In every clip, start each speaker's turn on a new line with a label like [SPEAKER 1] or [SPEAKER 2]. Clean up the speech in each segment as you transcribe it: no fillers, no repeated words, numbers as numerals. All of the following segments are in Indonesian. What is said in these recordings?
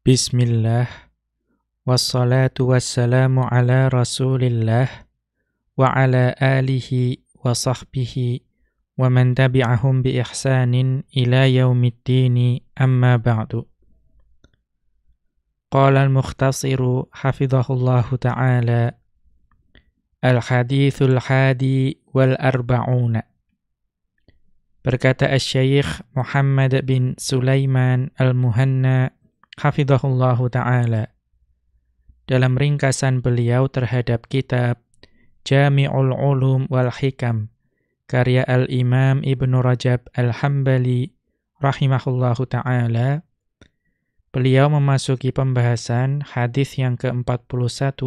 [SPEAKER 1] Bismillah, wassalatu wassalamu ala rasulillah, wa ala alihi wa sahbihi, wa man tabi'ahum bi ihsanin ila yaumiddini amma ba'du. Qala al-mukhhtasiru hafidhahullahu ta'ala, al-hadithul hadi wal arba'una. Berkata Asy-Syaikh Muhammad bin Sulaiman al-Muhanna hafidhahullahu ta'ala dalam ringkasan beliau terhadap kitab Jami'ul Ulum wal Hikam karya Al-Imam Ibnu Rajab Al-Hambali rahimahullahu ta'ala, beliau memasuki pembahasan hadis yang ke-41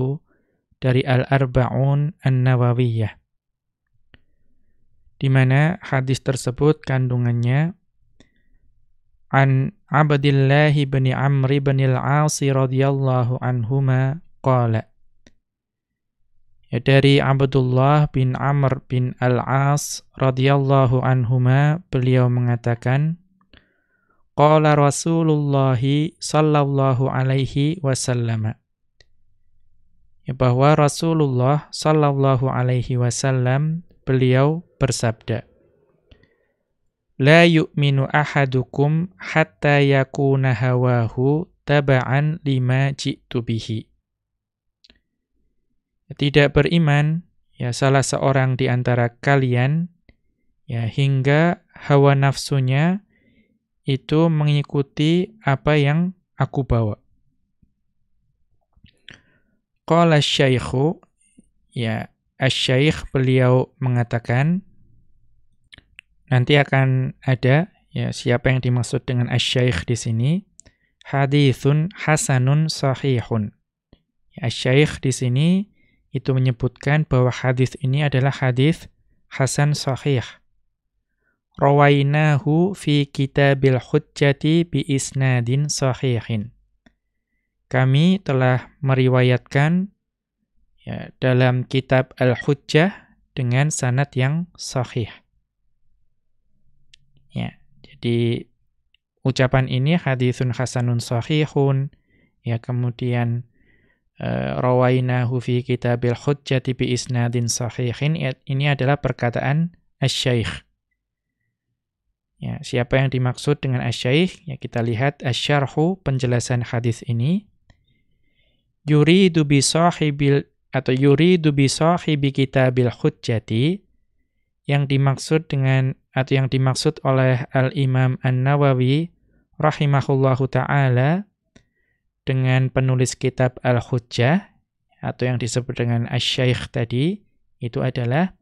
[SPEAKER 1] dari Al-Arba'un An-Nawawiyah, di mana hadis tersebut kandungannya An Abdillah bin Amr bin al-As radhiyallahu anhuma qala. Dari Abdullah bin Amr bin al-As radhiyallahu anhuma, beliau mengatakan, qala Rasulullah sallallahu alaihi wasallam. Bahwa Rasulullah sallallahu alaihi wasallam beliau bersabda, la yu'minu ahadukum hatta yakuna hawahu taba'an lima ji'tu bihi. Tidak beriman salah seorang di antara kalian hingga hawa nafsunya itu mengikuti apa yang aku bawa. Qala asy-syaikhu, asy-syaikh beliau mengatakan, nanti akan ada siapa yang dimaksud dengan asy-syaikh di sini. Haditsun hasanun sahihun. Asy-syaikh di sini itu menyebutkan bahwa hadis ini adalah hadis hasan sahih. Rawainahu fi kitabil hujjati bi isnadin sahihin. Kami telah meriwayatkan dalam kitab Al-Hujjah dengan sanad yang sahih. Jadi ucapan ini haditsun hasanun sahihun, kemudian rawainahu fi kitabil hujjati bi isnadin sahihin, ini adalah perkataan asy-syaikh. Siapa yang dimaksud dengan asy-syaikh? Kita lihat asy-syarhu, penjelasan hadis ini. Yuridu bi sahibi kitabil hujjati, yang dimaksud dengan atau yang dimaksud oleh Al-Imam An-Nawawi rahimahullahu ta'ala dengan penulis kitab Al-Hujjah atau yang disebut dengan asy-syaikh tadi, itu adalah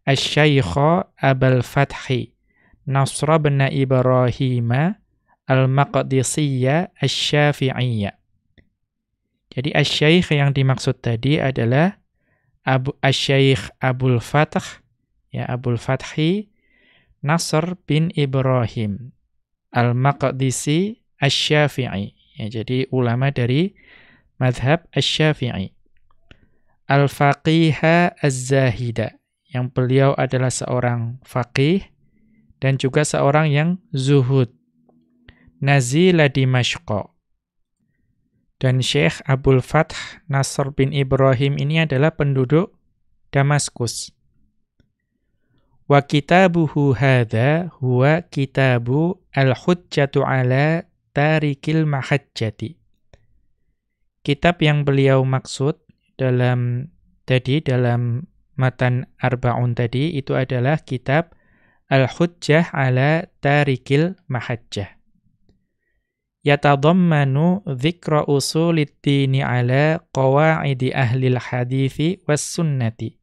[SPEAKER 1] asy-syaikh Abul Fathi Nasr bin Ibrahim Al-Maqdisiyya Asy-Syafi'iyya. Jadi asy-syaikh yang dimaksud tadi adalah asy-syaikh Abul Fath, Abul Fathi Nasr bin Ibrahim Al-Maqdisi Asy-Syafi'i. Jadi ulama dari mazhab Asy-Syafi'i. Al-Faqiha Az-Zahida, yang beliau adalah seorang faqih dan juga seorang yang zuhud. Nazila Dimashq. Dan Syekh Abul Fath Nasr bin Ibrahim ini adalah penduduk Damaskus. Wa kitabuhu hadza huwa kitabu al-hujjatu ala tarikil mahajjati. Kitab yang beliau maksud dalam matan Arba'un tadi itu adalah kitab Al-Hujjah ala tarikil mahajjah. Yatadammanu dzikra usulid dini ala qawaidi ahlil hadithi was sunnati.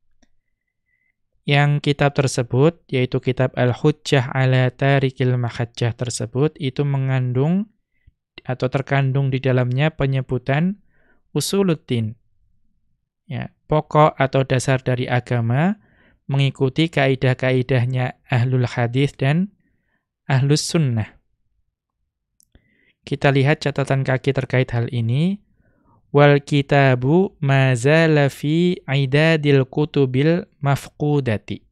[SPEAKER 1] Yang kitab tersebut, yaitu kitab Al-Hujjah ala tarikil mahajjah tersebut, itu mengandung atau terkandung di dalamnya penyebutan usuluddin, pokok atau dasar dari agama, mengikuti kaidah-kaidahnya ahlul hadis dan ahlus sunnah. Kita lihat catatan kaki terkait hal ini. Wal kitabu ma zala fi idadil kutubil mafqudati.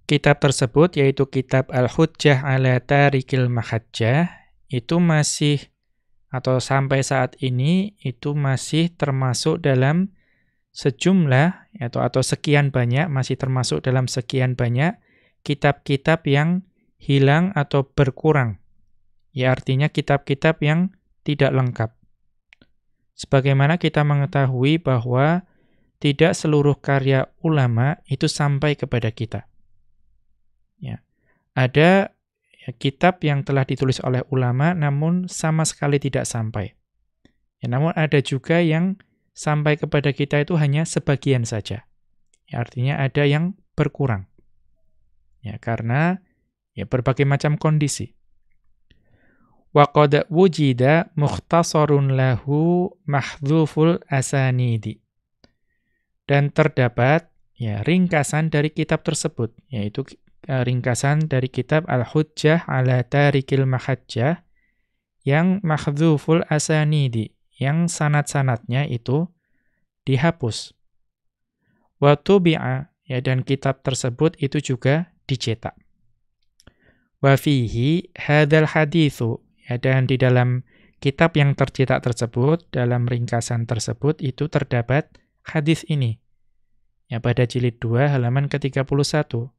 [SPEAKER 1] Kitab tersebut, yaitu kitab Al-Hujjah ala tarikil mahajjah, itu masih atau sampai saat ini itu masih termasuk dalam sejumlah atau sekian banyak, masih termasuk dalam sekian banyak kitab-kitab yang hilang atau berkurang. Ya, artinya kitab-kitab yang tidak lengkap. Sebagaimana kita mengetahui bahwa tidak seluruh karya ulama itu sampai kepada kita. Ya. Ada kitab yang telah ditulis oleh ulama namun sama sekali tidak sampai. Ya, namun ada juga yang sampai kepada kita itu hanya sebagian saja. Ya, artinya ada yang berkurang. Ya, karena berbagai macam kondisi. Wa qad wujida mukhtasarun lahu mahdhuful asanidi. Dan terdapat ringkasan dari kitab tersebut, yaitu ringkasan dari kitab Al-Hujjah ala Tarikil Mahajjah yang mahdhuful asanidi, yang sanad-sanadnya itu dihapus. Wa tubi'a, dan kitab tersebut itu juga dicetak. Wa fihi hadzal haditsu, dan di dalam kitab yang tercetak tersebut, dalam ringkasan tersebut itu terdapat hadis ini. Pada jilid 2 halaman ke-31.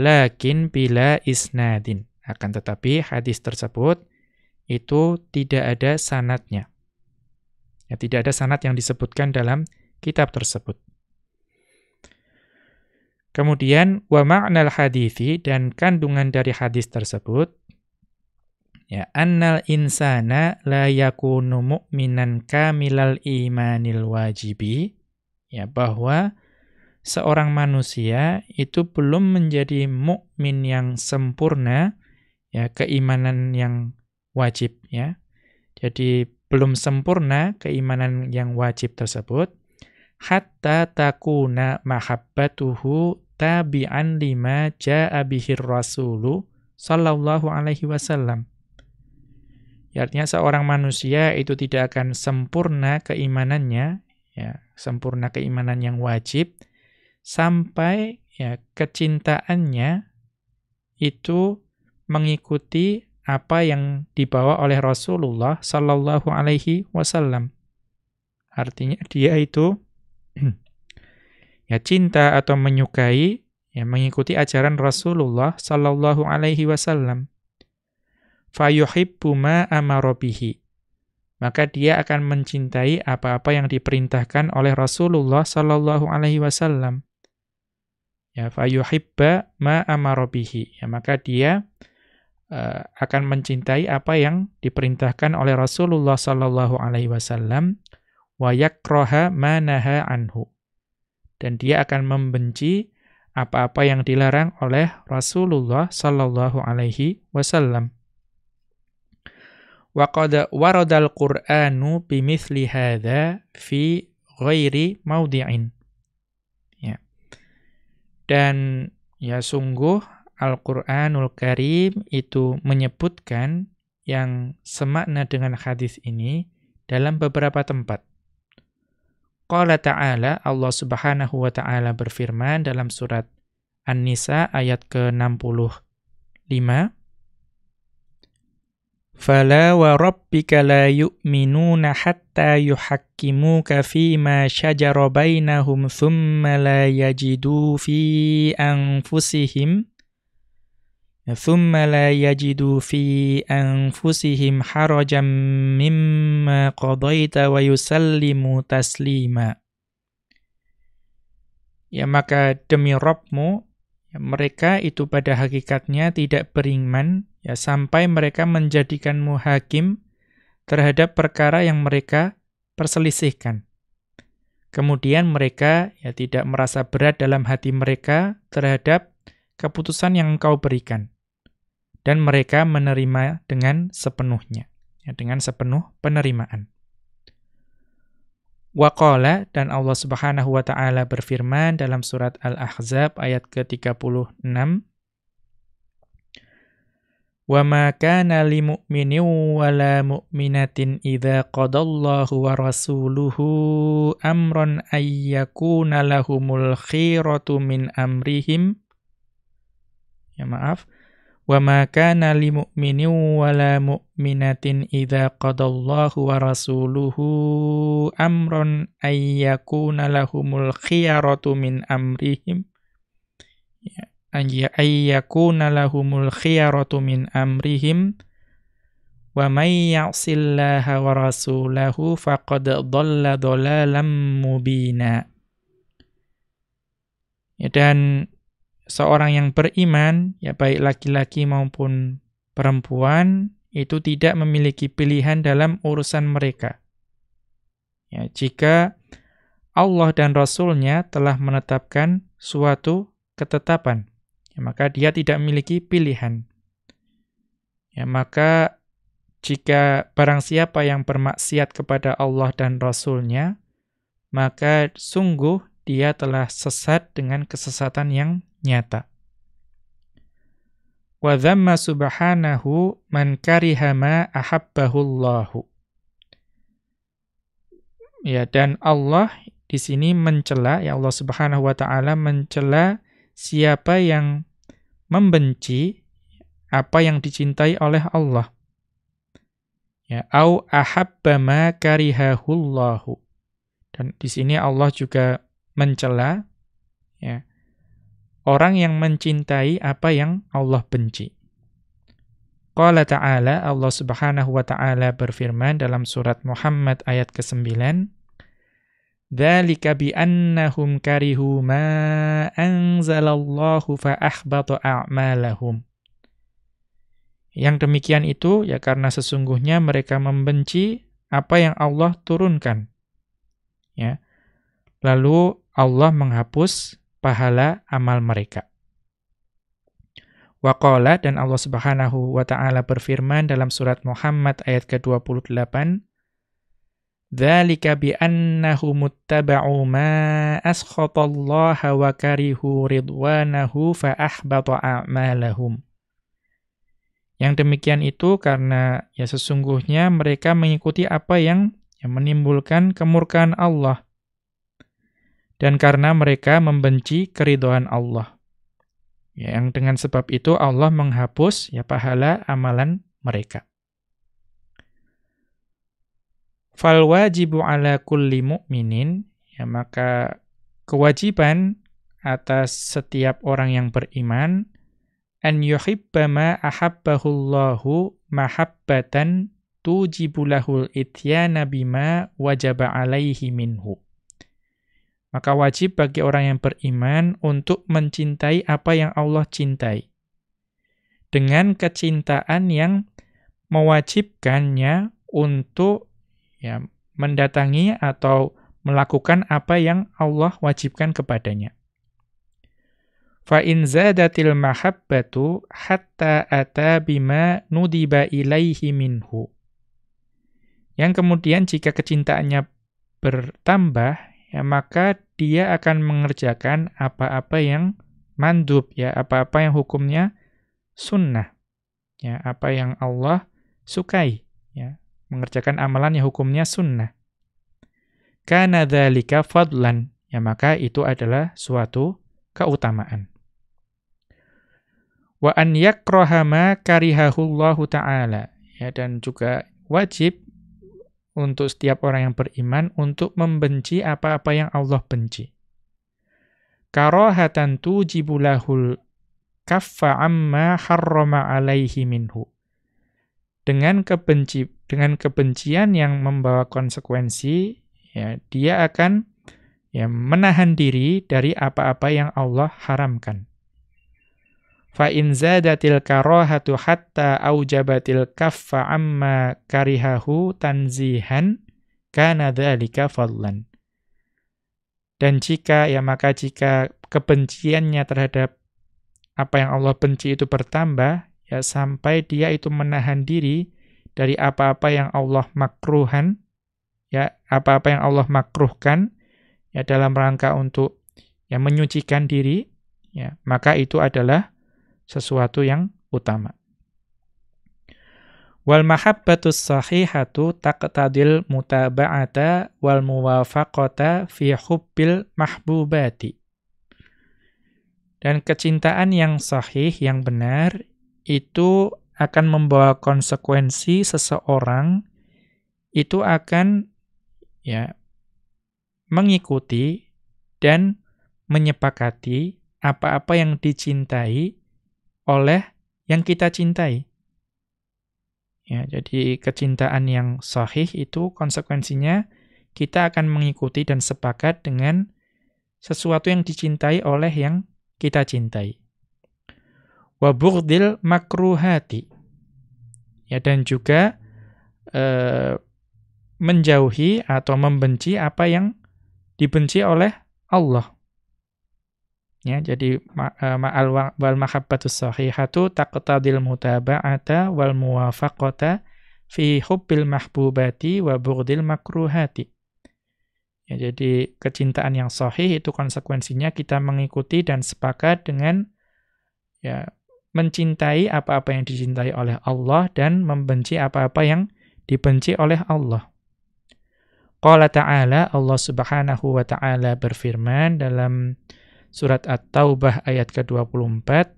[SPEAKER 1] Lakin bila isnadin. Akan tetapi hadis tersebut itu tidak ada sanadnya. Tidak ada sanad yang disebutkan dalam kitab tersebut. Kemudian wa ma'nal hadithi, dan kandungan dari hadis tersebut annal insana la yakunu mu'minan kamilal imanil wajibi, bahwa seorang manusia itu belum menjadi mukmin yang sempurna, keimanan yang wajib, Jadi belum sempurna keimanan yang wajib tersebut, hatta takuna mahabbatuhu tabi'an lima ja'a bihir rasulu sallallahu alaihi wasallam. Artinya seorang manusia itu tidak akan sempurna keimanannya, sempurna keimanan yang wajib, sampai kecintaannya itu mengikuti apa yang dibawa oleh Rasulullah sallallahu alaihi wasallam. Artinya dia itu cinta atau menyukai, mengikuti ajaran Rasulullah sallallahu alaihi wasallam. Fayuhibbu ma amara bihi. Maka dia akan mencintai apa-apa yang diperintahkan oleh Rasulullah sallallahu alaihi wasallam. Fayuhibba ma amara bihi. Maka dia akan mencintai apa yang diperintahkan oleh Rasulullah sallallahu alaihi wasallam, wa yakraha ma naha anhu. Dan dia akan membenci apa-apa yang dilarang oleh Rasulullah sallallahu alaihi wasallam. Wa qad waradal Qur'anu bimithli hadza fi ghairi maudhi'in. Dan sungguh Al-Qur'anul Karim itu menyebutkan yang semakna dengan hadis ini dalam beberapa tempat. Qala ta'ala, Allah Subhanahu wa ta'ala berfirman dalam surat An-Nisa ayat ke-65. Fala wa rabbika la yu'minuna hatta yuhakkimuka fima shajara bainahum thumma la yajidu fi anfusihim harajan mimma qadaita wa yusallimu taslima. Maka demi Rabbmu, mereka itu pada hakikatnya tidak beriman sampai mereka menjadikanmu hakim terhadap perkara yang mereka perselisihkan. Kemudian mereka tidak merasa berat dalam hati mereka terhadap keputusan yang engkau berikan. Dan mereka menerima dengan sepenuhnya, dengan sepenuh penerimaan. Wa qala, dan Allah Subhanahu wa ta'ala berfirman dalam surat Al-Ahzab ayat ke-36, wa ma kana limu'minin wa la mu'minatin idza qadallahu wa rasuluhu amran ay yakuna lahumul khiratu min amrihim. Wa ma kana limu'minin wala mu'minatin idza qadallahu wa rasuluhu amran ay yakuna lahumul khiyaratu min amrihim. Ay yakuna lahumul khiyaratu min amrihim wa may ya'sillaha wa rasulahu faqad dhalla dhalalan mubina. Dan seorang yang beriman, ya baik laki-laki maupun perempuan, itu tidak memiliki pilihan dalam urusan mereka. Ya, jika Allah dan Rasul-Nya telah menetapkan suatu ketetapan, ya, maka dia tidak memiliki pilihan. Ya, maka jika barang siapa yang bermaksiat kepada Allah dan Rasul-Nya, maka sungguh dia telah sesat dengan kesesatan yang nyata. Wa dhamma subhanahu man kariha ma ahabbahullahu. Ya, dan Allah di sini mencela, ya Allah Subhanahu wa taala mencela siapa yang membenci apa yang dicintai oleh Allah. Ya, au ahabba ma karihahullahu. Dan di sini Allah juga mencela, ya, orang yang mencintai apa yang Allah benci. Qala ta'ala, Allah Subhanahu wa ta'ala berfirman dalam surat Muhammad ayat ke-9, dzalika bi annahum karihu ma anzalallahu fa ahbata a'malahum. Yang demikian itu ya karena sesungguhnya mereka membenci apa yang Allah turunkan. Ya. Lalu Allah menghapus pahala amal mereka. Wa qala, dan Allah Subhanahu wa taala berfirman dalam surat Muhammad ayat ke-28, dzalika bi annahum muttaba'u ma askhatallaha wa karihu ridwanahu fa ahbata a'malahum. Yang demikian itu karena ya sesungguhnya mereka mengikuti apa yang menimbulkan kemurkaan Allah. Dan karena mereka membenci keridhaan Allah. Ya, yang dengan sebab itu Allah menghapus ya pahala amalan mereka. Fal wajibu ala kulli mu'minin, ya maka kewajiban atas setiap orang yang beriman an yuhibba ma ahabbahullahu mahabbatan tujibu lahul ityana bima wajaba alaihi minhu. Maka wajib bagi orang yang beriman untuk mencintai apa yang Allah cintai. Dengan kecintaan yang mewajibkannya untuk ya, mendatangi atau melakukan apa yang Allah wajibkan kepadanya. Fa in zadatil mahabbatu hatta ata bima nudiba ilaihi minhu. Yang kemudian jika kecintaannya bertambah, ya maka dia akan mengerjakan apa-apa yang mandub, ya apa-apa yang hukumnya sunnah, ya apa yang Allah sukai, ya mengerjakan amalan yang hukumnya sunnah. Kana dzalika fadlan, ya maka itu adalah suatu keutamaan. Wa an yakraha ma karihahullahu ta'ala, ya dan juga wajib untuk setiap orang yang beriman untuk membenci apa-apa yang Allah benci. Karahatan tujibu lahul kaffa amma harrama alaihi minhu. Dengan kebencian yang membawa konsekuensi, ya dia akan ya menahan diri dari apa-apa yang Allah haramkan. Fa in zadatil karahatu hatta aujabatil kaffa amma karihahu tanzihan kana dzalika fadlan. Dan jika kebenciannya terhadap apa yang Allah benci itu bertambah, ya sampai dia itu menahan diri dari apa-apa yang Allah makruhkan, ya apa-apa yang Allah makruhkan, ya dalam rangka untuk ya menyucikan diri, ya maka itu adalah sesuatu yang utama. Wal mahabbatus sahihatu taqtadil mutaba'ata wal muwafaqata fi hubbil mahbubati. Dan kecintaan yang sahih, yang benar, itu akan membawa konsekuensi seseorang itu akan ya mengikuti dan menyepakati apa-apa yang dicintai oleh yang kita cintai. Ya, jadi kecintaan yang sahih itu konsekuensinya kita akan mengikuti dan sepakat dengan sesuatu yang dicintai oleh yang kita cintai. Wa bughdil makruhati. Ya, dan juga menjauhi atau membenci apa yang dibenci oleh Allah. Ya, jadi ma'al wal mahabbatus sahihatu taqtadil mutaba'ata wal muwafaqata fi hubbil mahbubati wa bughdil makruhati. Ya, jadi kecintaan yang sahih itu konsekuensinya kita mengikuti dan sepakat dengan ya mencintai apa-apa yang dicintai oleh Allah dan membenci apa-apa yang dibenci oleh Allah. Qala ta'ala, Allah Subhanahu wa ta'ala berfirman dalam surat At-Taubah ayat ke-24.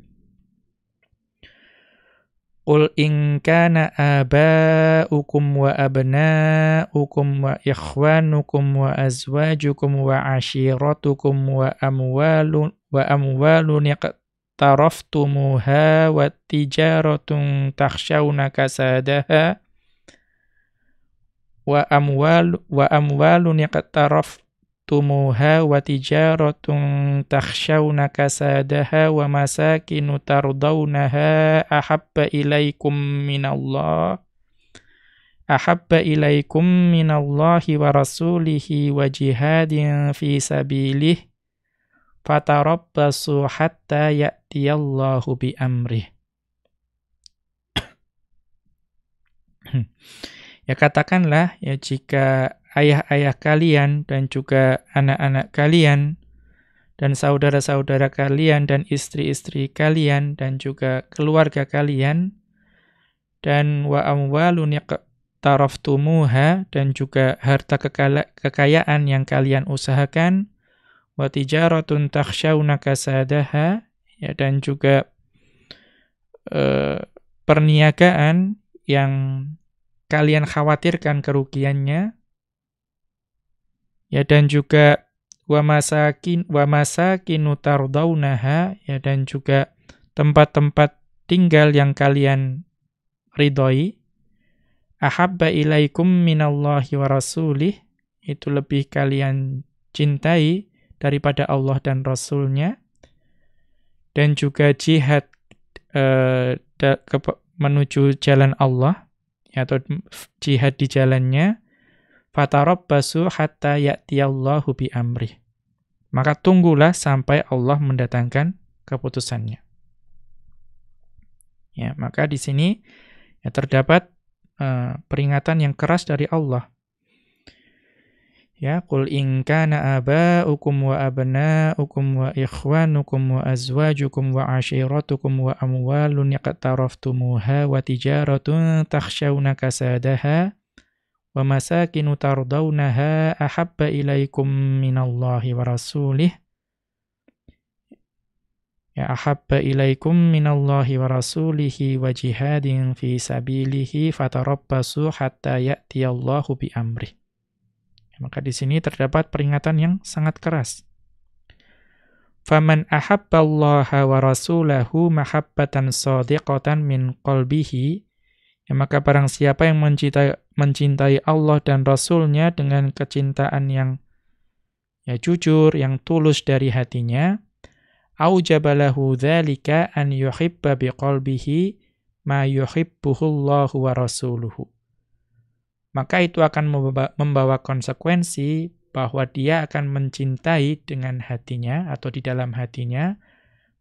[SPEAKER 1] Qul in kana aba'ukum wa abna'ukum wa ikhwanukum wa azwajukum wa ashiratukum wa amwalun iqtaraftumuha wa tijaratun takhshawna kasadaha wa amwalun iqtaraftumuha wa tijaratun takhshawna kasadaha wa masakinu tardawnaha ahabba ilaikum minallahi wa rasulihi wa jihadin fi sabilihi fatarabbasu hatta ya'tiyallahu bi amrih. Ya, katakanlah ya, jika ayah-ayah kalian dan juga anak-anak kalian dan saudara-saudara kalian dan istri-istri kalian dan juga keluarga kalian dan wa amwalun yaqtaraftumuha dan juga harta kekayaan yang kalian usahakan wa tijaratun takhshawna kasadaha ya, dan juga perniagaan yang kalian khawatirkan kerugiannya ya, dan juga wa masakinu tardawnaha ya, dan juga tempat-tempat tinggal yang kalian ridhoi, ahabba ilaikum minallahi wa rasulih, itu lebih kalian cintai daripada Allah dan Rasulnya, dan juga jihad menuju jalan Allah atau jihad di jalannya, fatarabbasu hatta ya'tiyallahu bi amrih. Maka tunggulah sampai Allah mendatangkan keputusannya. Ya, maka di sini ya terdapat peringatan yang keras dari Allah. Ya, qul in kana aba'ukum wa abna'ukum wa ikhwanukum wa azwajukum wa ashiratukum wa amwalun yaqtaraftumuha wa tijaratun takhshawna kasadaha wa masakinu tardawnaha ahabba ilaikum minallahi wa rasulih ya ahabba ilaikum minallahi wa rasulihi wa jihadin fi sabilihi fatarabbasu hatta ya'tiyallahu bi amrih. Maka di sini terdapat peringatan yang sangat keras. Faman ahabballaha wa rasulahu mahabbatan shadiqatan min qalbihi, ya, maka barang siapa yang mencintai Allah dan Rasulnya dengan kecintaan yang ya jujur, yang tulus dari hatinya, aujabalahu dzalika an yuhibba biqalbihi ma yuhibbuhullahu wa rasuluhu. Maka itu akan membawa konsekuensi bahwa dia akan mencintai dengan hatinya atau di dalam hatinya,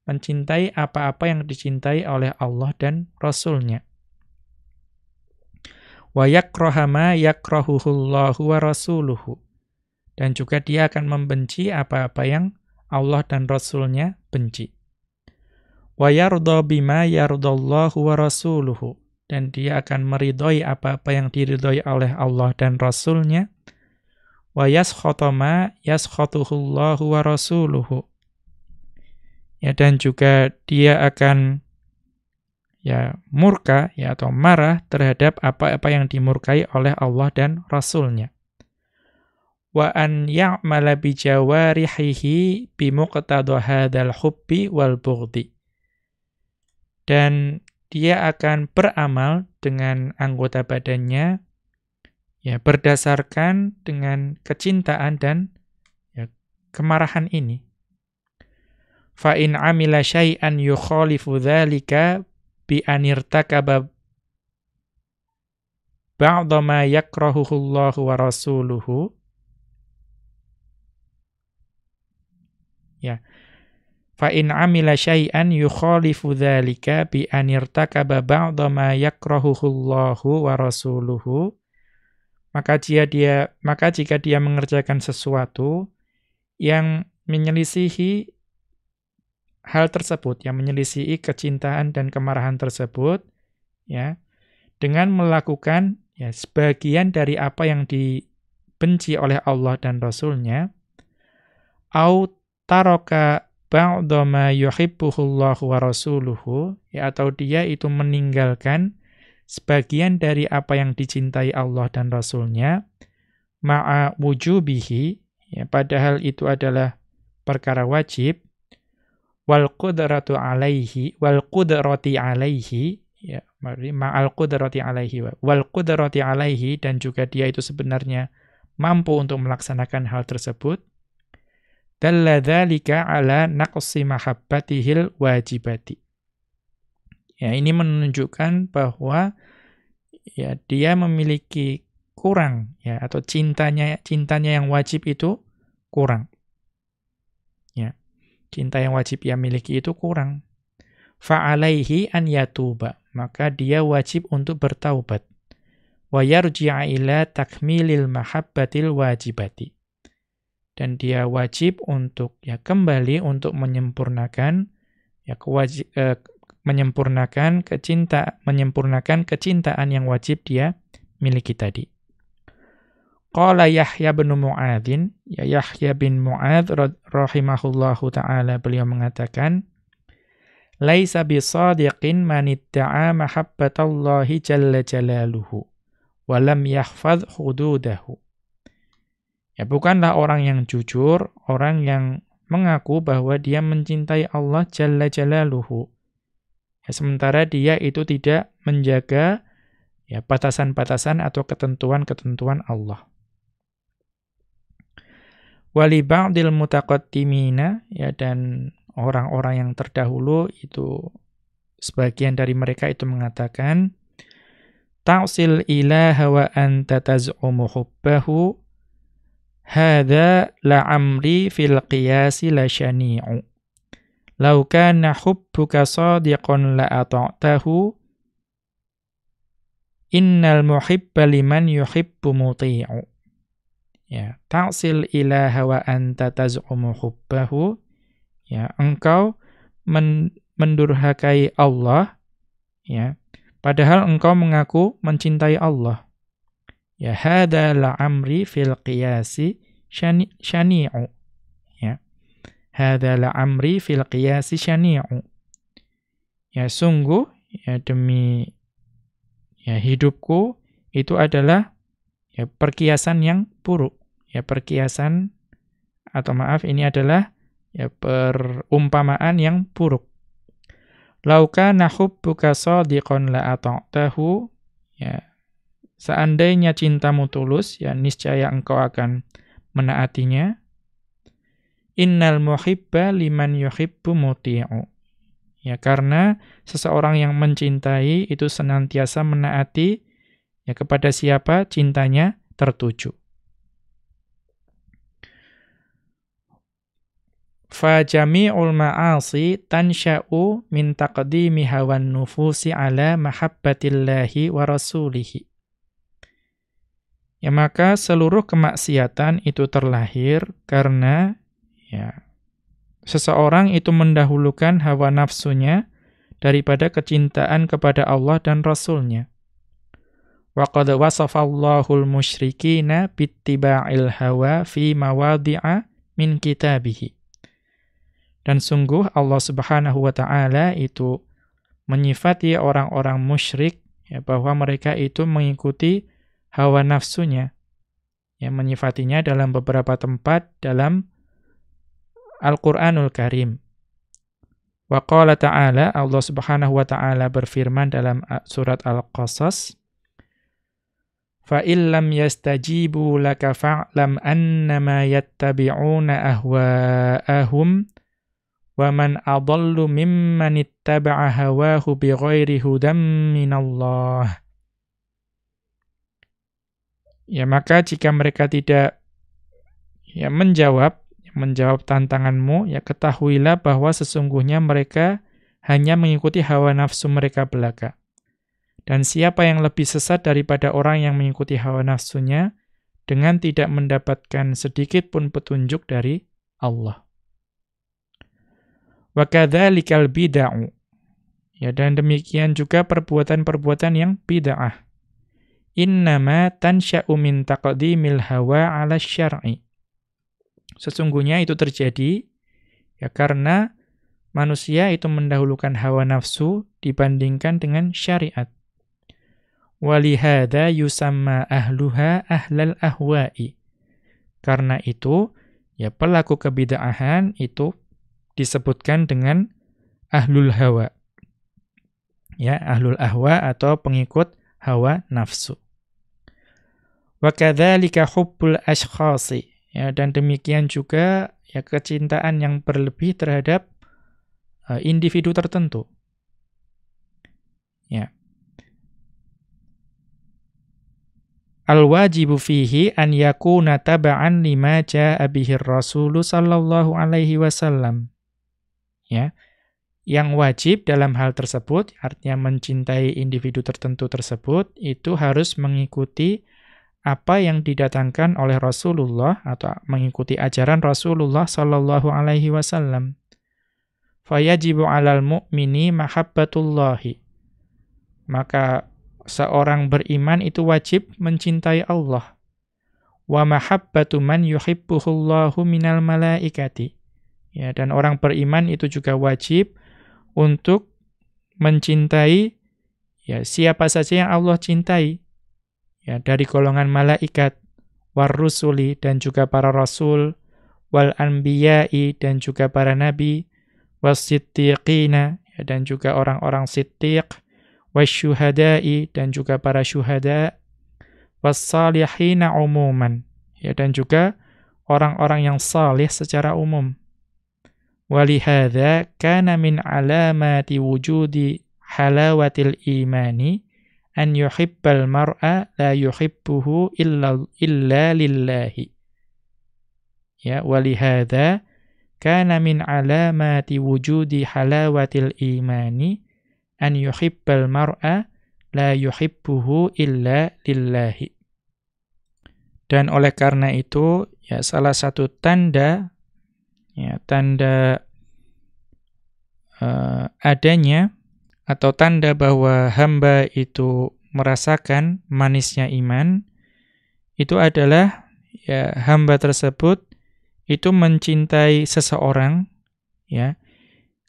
[SPEAKER 1] mencintai apa-apa yang dicintai oleh Allah dan Rasul-Nya. Wa yakraha ma yakrahuhullahu wa rasuluhu. Dan juga dia akan membenci apa-apa yang Allah dan Rasul-Nya benci. Wa yarda bima yardallahu wa rasuluhu. Dan dia akan meridhoi apa-apa yang diridhoi oleh Allah dan Rasul-Nya. Wa yaskhata ma yaskhatuhullahu wa rasuluhu. Ya, dan juga dia akan murka atau marah terhadap apa-apa yang dimurkai oleh Allah dan Rasul-Nya. Wa an ya'mala bi jawarihi bi muqtada hadzal hubbi wal bughdhi. Dan dia akan beramal dengan anggota badannya berdasarkan dengan kecintaan dan kemarahan ini. Fa in amila syai'an yukhalifu dzalika bi an irtakaba ba'dha ma yakrahuhu Allah wa rasuluhu. Fa in amila syai'an yukhalifu dzalika bi an irtakaba ba'dha ma yakrahuhu Allah wa rasuluhu. Maka jika dia mengerjakan sesuatu yang menyelisihi hal tersebut, yang menyelisihi kecintaan dan kemarahan tersebut, dengan melakukan sebagian dari apa yang dibenci oleh Allah dan Rasul-Nya, au taraka ba'dha ma yuhibbuhullahu wa rasuluhu, atau dia itu meninggalkan sebagian dari apa yang dicintai Allah dan Rasul-Nya, ma'a wujubihi, padahal itu adalah perkara wajib, wal qudrati alaihi, ma'al qudrati alaihi, wal qudrati alaihi, dan juga dia itu sebenarnya mampu untuk melaksanakan hal tersebut, dalla dzalika ala naqsi mahabbatihil wajibati. Ini menunjukkan bahwa dia memiliki kurang atau cintanya yang wajib itu kurang. Cinta yang wajib ia miliki itu kurang. Fa alaihi an yatuba, maka dia wajib untuk bertaubat. Wa yarji'a ila takmilil mahabbatil wajibati. Dan dia wajib untuk kembali untuk menyempurnakan kecintaan yang wajib dia miliki tadi. Qala Yahya bin Mu'adzin, Yahya bin Mu'adz rahimahullahu ta'ala, beliau mengatakan, laisa bisadiqin man idda'a mahabbatallahi jalla jalaluhu wa lam yahfaz hududahu. Bukanlah orang yang jujur, orang yang mengaku bahwa dia mencintai Allah jalla jalaluhu, sementara dia itu tidak menjaga batasan-batasan atau ketentuan-ketentuan Allah. Wali ba'dil mutaqaddimina, dan orang-orang yang terdahulu itu sebagian dari mereka itu mengatakan, ta'sil ilaha wa anta taz'umu hubbahu hadza la'amri fil qiyasi la syani'u law kana hubbuka sadiqan la ata'tahu innal muhibba liman yuhibbu muti'u. Ta'sil ilaha wa anta taz'umu hubbahu, engkau mendurhakai Allah, padahal engkau mengaku mencintai Allah. Hadza la'amri fil qiyasi syani'u. Hadza la'amri fil qiyasi syani'u. Sungguh demi hidupku itu adalah perkiasan yang buruk. Perkiasan atau ini adalah perumpamaan yang buruk. Lauka nahubbuka shadiqan la ata'tahu, seandainya cintamu tulus, niscaya engkau akan menaatinya. Innal muhibba liman yuhibbu muti'u. Karena seseorang yang mencintai itu senantiasa menaati kepada siapa cintanya tertuju. Fa jami'ul ma'asi tansha'u min taqdimi hawan nufusi ala mahabbatillahi wa rasulihi. Maka seluruh kemaksiatan itu terlahir karena seseorang itu mendahulukan hawa nafsunya daripada kecintaan kepada Allah dan Rasul-Nya. Wa qad wasafallahul musyrikina bittiba'il hawa fi mawadhi'a min kitabihi. Dan sungguh Allah Subhanahu wa ta'ala itu menyifati orang-orang musyrik ya, bahwa mereka itu mengikuti hawa nafsunya. Ya, menyifatinya dalam beberapa tempat dalam Al-Qur'anul Karim. Wa qala ta'ala, Allah Subhanahu wa ta'ala berfirman dalam surat Al-Qasas, fa illam yastajibu laka fa'lam annama yattabi'una ahwa'ahum wa man adallu mimman ittaba'a hawahu bighairi hudam minallah. Ya, maka jika mereka tidak ya menjawab tantanganmu, ya ketahuilah bahwa sesungguhnya mereka hanya mengikuti hawa nafsu mereka belaka. Dan siapa yang lebih sesat daripada orang yang mengikuti hawa nafsunya dengan tidak mendapatkan sedikit pun petunjuk dari Allah. Wa kadzalikal bid'ah. Ya, dan demikian juga perbuatan-perbuatan yang bid'ah. Innama tansya'u min taqdimil hawa 'ala syar'i. Sesungguhnya itu terjadi ya karena manusia itu mendahulukan hawa nafsu dibandingkan dengan syariat. Walihada yusamma ahluha ahlal ahwa'i. Karena itu ya pelaku kebid'ahan itu disebutkan dengan ahlul hawa. Ya, ahlul ahwa atau pengikut hawa nafsu. Wa kadzalika hubbul ashkhasi. Ya, dan demikian juga ya kecintaan yang berlebih terhadap individu tertentu. Ya. Al-wajibu fihi an yakuna taba'an lima jaa'a bihi ar-rasul sallallahu alaihi wasallam. Ya. Yang wajib dalam hal tersebut, artinya mencintai individu tertentu tersebut, itu harus mengikuti apa yang didatangkan oleh Rasulullah atau mengikuti ajaran Rasulullah sallallahu alaihi wasallam. Fayajibu 'alal mu'mini mahabbatullahi. Maka seorang beriman itu wajib mencintai Allah. Wa mahabbatu man yuhibbuhullahu minal malaikati. Ya, dan orang beriman itu juga wajib untuk mencintai ya siapa saja yang Allah cintai. Ya, dari golongan malaikat, warrusuli dan juga para rasul, wal anbiya'i dan juga para nabi, wassiddiqina dan juga orang-orang siddiq, wasyuhada'i dan juga para syuhada, wassalihina umuman ya dan juga orang-orang yang salih secara umum. Walihadza kana min alamati wujudi halawatil imani an yuhibbal mar'a la yuhibbuhu illa lillahi. Ya, walihadza kana min alamati wujudi halawatil imani an yuhibbal mar'a la yuhibbuhu illa lillahi. Dan oleh karena itu, ya salah satu tanda adanya atau tanda bahwa hamba itu merasakan manisnya iman, itu adalah ya hamba tersebut itu mencintai seseorang ya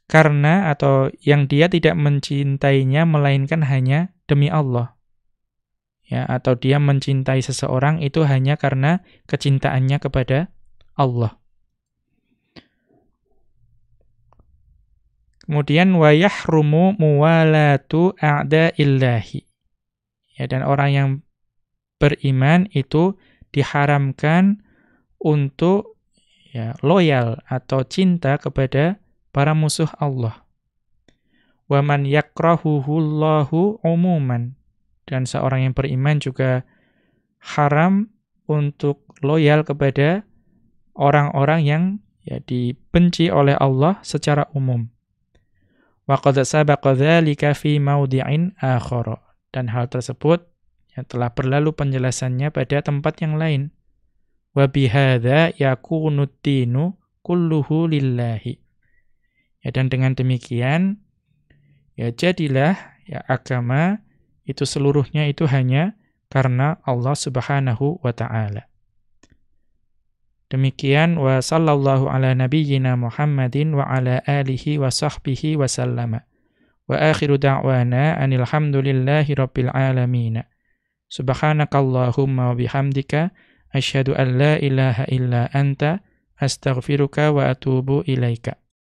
[SPEAKER 1] karena atau yang dia tidak mencintainya melainkan hanya demi Allah. Ya, atau dia mencintai seseorang itu hanya karena kecintaannya kepada Allah. Kemudian wa yahrumu muwalatu a'da'illahi. Ya, dan orang yang beriman itu diharamkan untuk ya loyal atau cinta kepada para musuh Allah. Wa man yakrahuhullahu umuman. Dan seorang yang beriman juga haram untuk loyal kepada orang-orang yang ya dibenci oleh Allah secara umum. Wa qad sabaqa dzalika fi mawdi'in akhar. Dan hal tersebut yang telah berlalu penjelasannya pada tempat yang lain. Wa bihadza yakunu ad-dinu kulluhu lillahi. Ya, dan dengan demikian ya jadilah ya agama itu seluruhnya itu hanya karena Allah Subhanahu wa taala. Demikian wa sallallahu ala nabiyyina Muhammadin wa ala alihi wa sahbihi wa sallama. Wa akhiru da'wana anil hamdulillahi rabbil alamin. Subhanakallahumma wa bihamdika asyhadu an la ilaha illa anta astaghfiruka wa atubu ilaika.